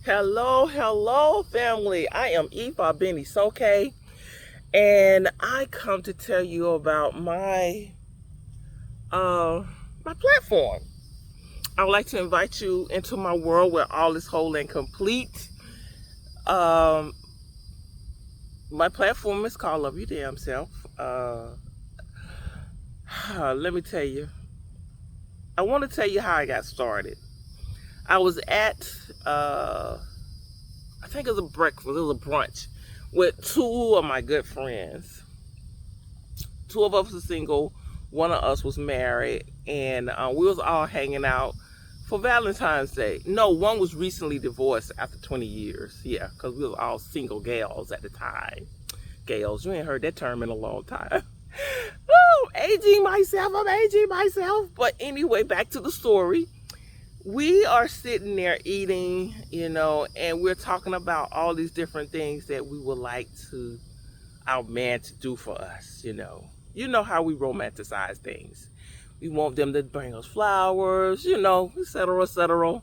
Hello, family. I am Eva Benny Soke, and I come to tell you about my platform. I would like to invite you into my world where all is whole and complete. Um, my platform is called Love Your Damn Self. Let me tell you. I want to tell you how I got started. I was at I think it was a breakfast. It was a brunch with two of my good friends. Two of us were single. One of us was married, and we was all hanging out for Valentine's Day. No, one was recently divorced after 20 years. Yeah, because we was all single gals at the time. Gals, you ain't heard that term in a long time. Oh, I'm aging myself. But anyway, back to the story. We are sitting there eating, and we're talking about all these different things that we would like our man to do for us. You know how we romanticize things. We want them to bring us flowers, et cetera, et cetera.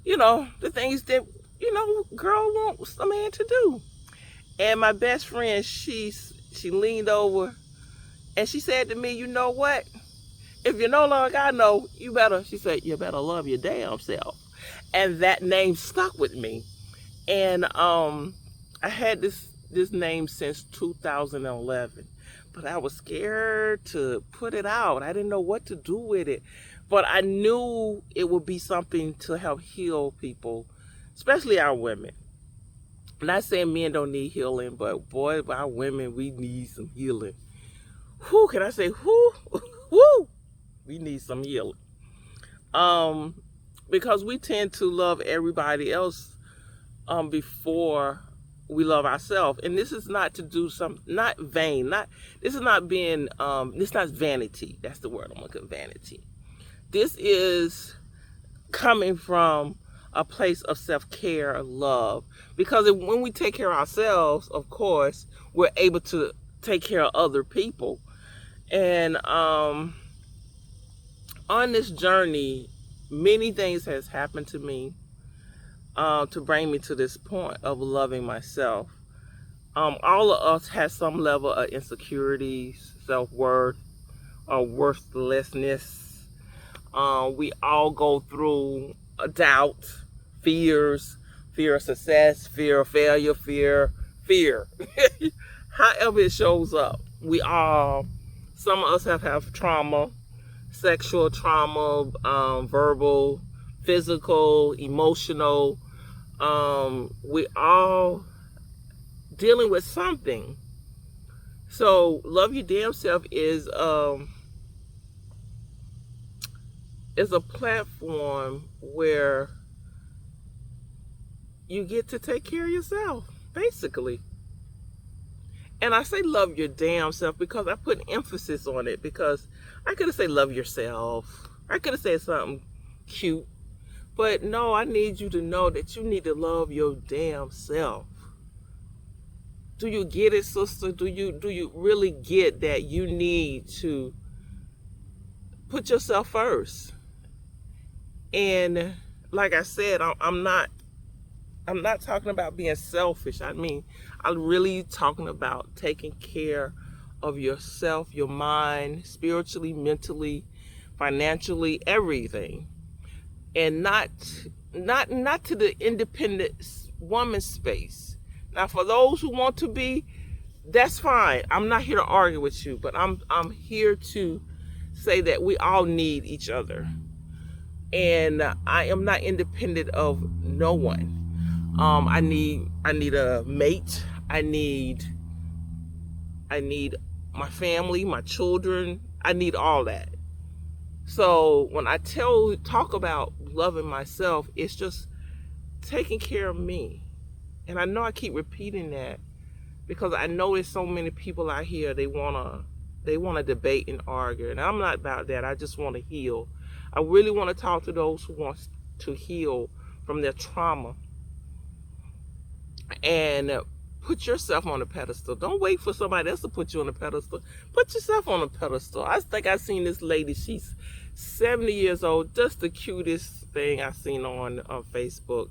The things that, girl wants a man to do. And my best friend, she leaned over and she said to me, you know what? If you no longer I know, she said, you better love your damn self. And that name stuck with me. And I had this name since 2011. But I was scared to put it out. I didn't know what to do with it. But I knew it would be something to help heal people, especially our women. I'm not saying men don't need healing, but boy, our women, we need some healing. Who can I say? Who? Woo! We need some healing. Because we tend to love everybody else before we love ourselves. And this is not to do not vain. This is not being this not vanity. That's the word I'm looking, vanity. This is coming from a place of self-care, love. Because when we take care of ourselves, of course, we're able to take care of other people. And on this journey, many things has happened to me to bring me to this point of loving myself. All of us has some level of insecurities, self-worth, or worthlessness. We all go through doubt, fears, fear of success, fear of failure, fear. However it shows up. Some of us have trauma, sexual trauma, verbal, physical, emotional. We all dealing with something. So love your damn self is a platform where you get to take care of yourself, basically. And I say love your damn self because I put emphasis on it, because I could have said love yourself. I could have said something cute. But no, I need you to know that you need to love your damn self. Do you get it, sister? Do you really get that you need to put yourself first? And like I said, I'm not talking about being selfish. I'm really talking about taking care of yourself, your mind, spiritually, mentally, financially, everything. And not to the independent woman space. Now, for those who want to be, that's fine. I'm not here to argue with you, but I'm here to say that we all need each other. And I am not independent of no one. I need a mate. I need my family, my children. I need all that. So when I talk about loving myself, it's just taking care of me. And I know I keep repeating that because I know there's so many people out here, they wanna debate and argue. And I'm not about that. I just want to heal. I really want to talk to those who want to heal from their trauma. And put yourself on a pedestal. Don't wait for somebody else to put you on a pedestal. Put yourself on a pedestal. I think I've seen this lady. She's 70 years old. Just the cutest thing I've seen on Facebook.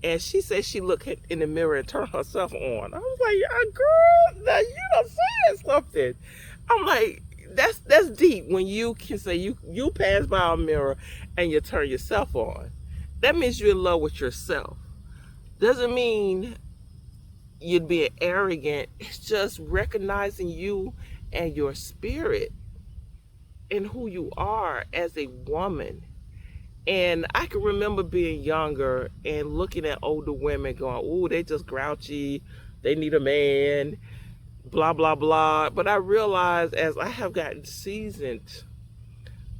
And she said she looked in the mirror and turned herself on. I was like, yeah, girl, now you done said something. I'm like, that's deep when you can say you pass by a mirror and you turn yourself on. That means you're in love with yourself. Doesn't mean you're being arrogant. It's just recognizing you and your spirit and who you are as a woman. And I can remember being younger and looking at older women going, "Ooh, they just grouchy. They need a man, blah, blah, blah." But I realized as I have gotten seasoned,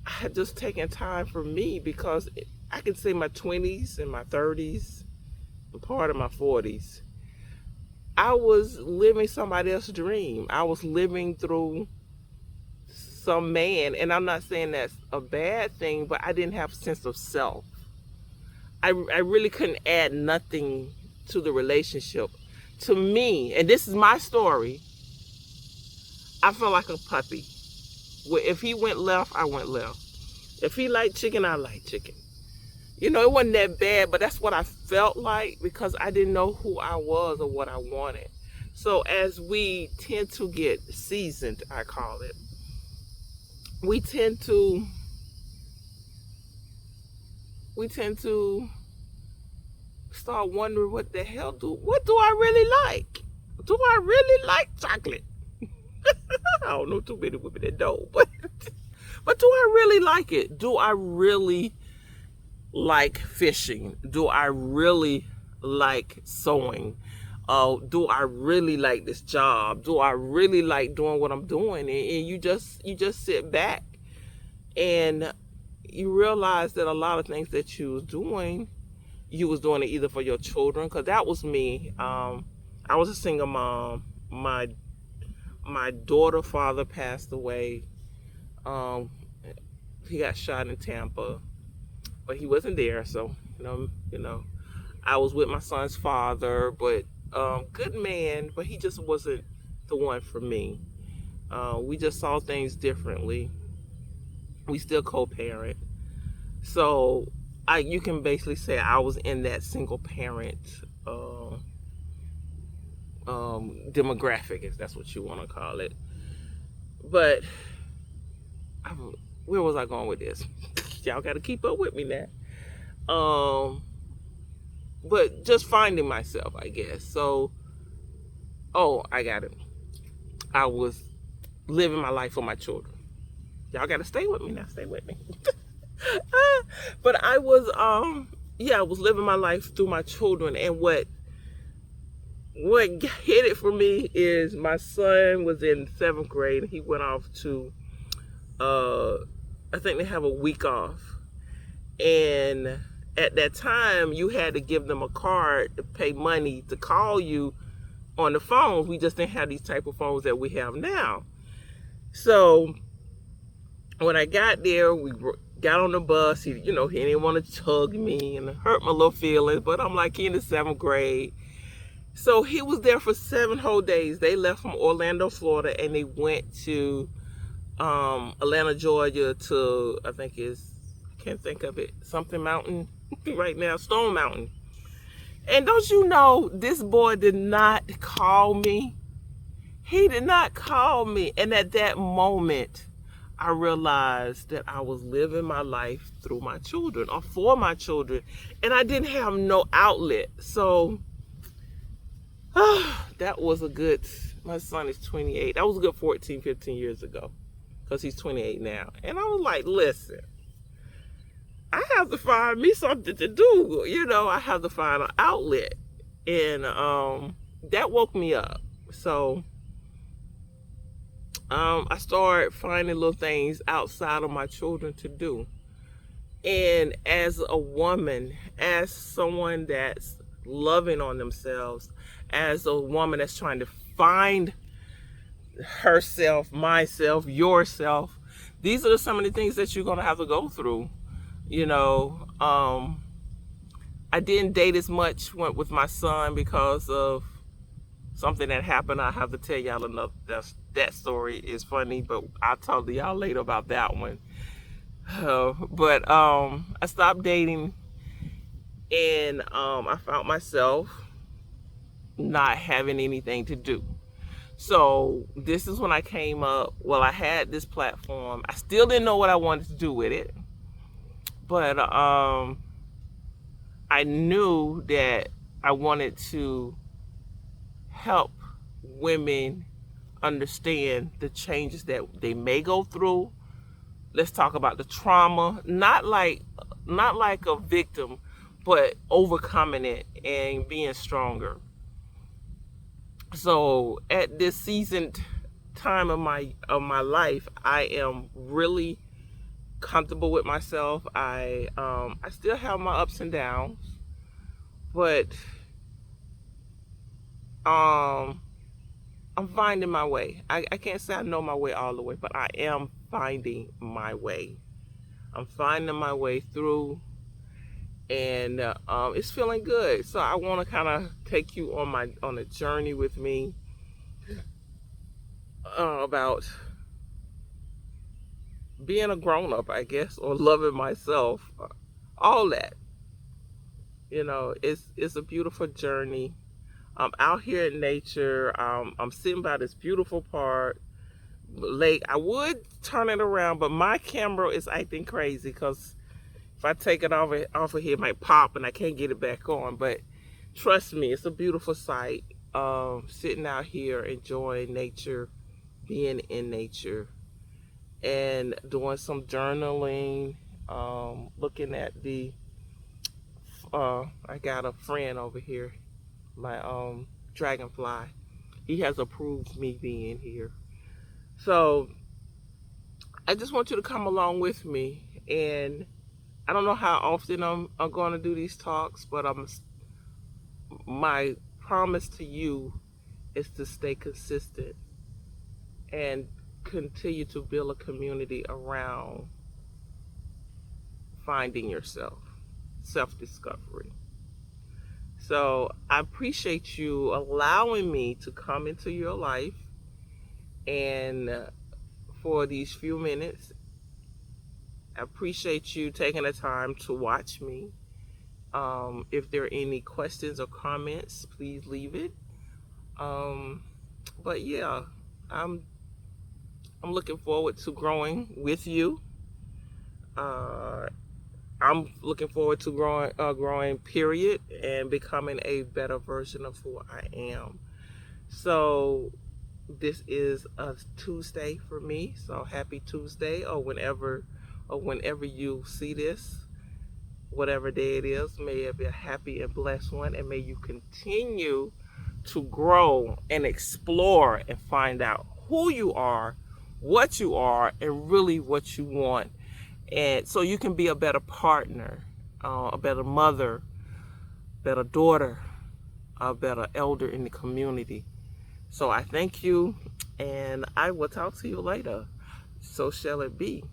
I had just taken time for me, because I can say my 20s and my 30s and part of my 40s, I was living somebody else's dream. I was living through some man, and I'm not saying that's a bad thing, but I didn't have a sense of self. I really couldn't add nothing to the relationship. To me, and this is my story, I felt like a puppy. If he went left, I went left. If he liked chicken, I liked chicken. You know, it wasn't that bad, but that's what I felt like, because I didn't know who I was or what I wanted. So as we tend to get seasoned, I call it, we tend to start wondering, what do I really like? Do I really like chocolate? I don't know too many women that don't, but do I really like it? Do I really like fishing? Do I really like sewing? Do I really like this job? Do I really like doing what I'm doing? And you just sit back and you realize that a lot of things that you was doing it either for your children, because that was me. I was a single mom. My daughter's father passed away. He got shot in Tampa, but he wasn't there. So I was with my son's father, but good man, but he just wasn't the one for me. We just saw things differently. We still co-parent. So you can basically say I was in that single parent demographic, if that's what you want to call it. But where was I going with this? Y'all got to keep up with me now. But just finding myself, I guess. So, I got it. I was living my life for my children. Y'all got to stay with me now. Stay with me. But I was, I was living my life through my children. And what hit it for me is my son was in 7th grade. And he went off to, I think they have a week off. And at that time, you had to give them a card to pay money to call you on the phone. We just didn't have these type of phones that we have now. So when I got there, we got on the bus. He didn't want to hug me and it hurt my little feelings. But I'm like, he in the 7th grade. So he was there for 7 whole days. They left from Orlando, Florida, and they went to Atlanta, Georgia to, I can't think of it, something mountain right now, Stone Mountain. And don't you know, this boy did not call me. He did not call me. And at that moment, I realized that I was living my life through my children or for my children. And I didn't have no outlet. So that was my son is 28. That was a good 14, 15 years ago, because he's 28 now. And I was like, listen, I have to find me something to do. I have to find an outlet. And that woke me up. So I started finding little things outside of my children to do. And as a woman, as someone that's loving on themselves, as a woman that's trying to find herself, myself, yourself, these are some of the things that you're going to have to go through. I didn't date as much with my son because of something that happened. I have to tell y'all enough. That story is funny, but I'll talk to y'all later about that one. But I stopped dating, And I found myself not having anything to do. So this is when I came up. Well, I had this platform. I still didn't know what I wanted to do with it, but I knew that I wanted to help women understand the changes that they may go through. Let's talk about the trauma, not like a victim, but overcoming it and being stronger. So at this seasoned time of my life, I am really comfortable with myself. I still have my ups and downs, but um I'm finding my way. I can't say I know my way all the way, but I am finding my way. I'm finding my way through, and it's feeling good. So I want to kind of take you on a journey with me about being a grown up, I guess, or loving myself. All that, it's a beautiful journey. I'm out here in nature. I'm sitting by this beautiful park lake. I would turn it around, but my camera is acting crazy because if I take it off of here, it might pop and I can't get it back on. But trust me, it's a beautiful sight. Sitting out here enjoying nature, being in nature, and doing some journaling. Looking at I got a friend over here, my dragonfly. He has approved me being here. So I just want you to come along with me. And I don't know how often I'm going to do these talks, but my promise to you is to stay consistent and continue to build a community around finding yourself, self-discovery. So I appreciate you allowing me to come into your life and for these few minutes. I appreciate you taking the time to watch me. If there are any questions or comments, please leave it. But yeah, I'm looking forward to growing with you. I'm looking forward to growing, period, and becoming a better version of who I am. So this is a Tuesday for me. So happy Tuesday, or whenever you see this, whatever day it is, may it be a happy and blessed one, and may you continue to grow and explore and find out who you are, what you are, and really what you want. And so you can be a better partner, a better mother, better daughter, a better elder in the community. So I thank you, and I will talk to you later. So shall it be.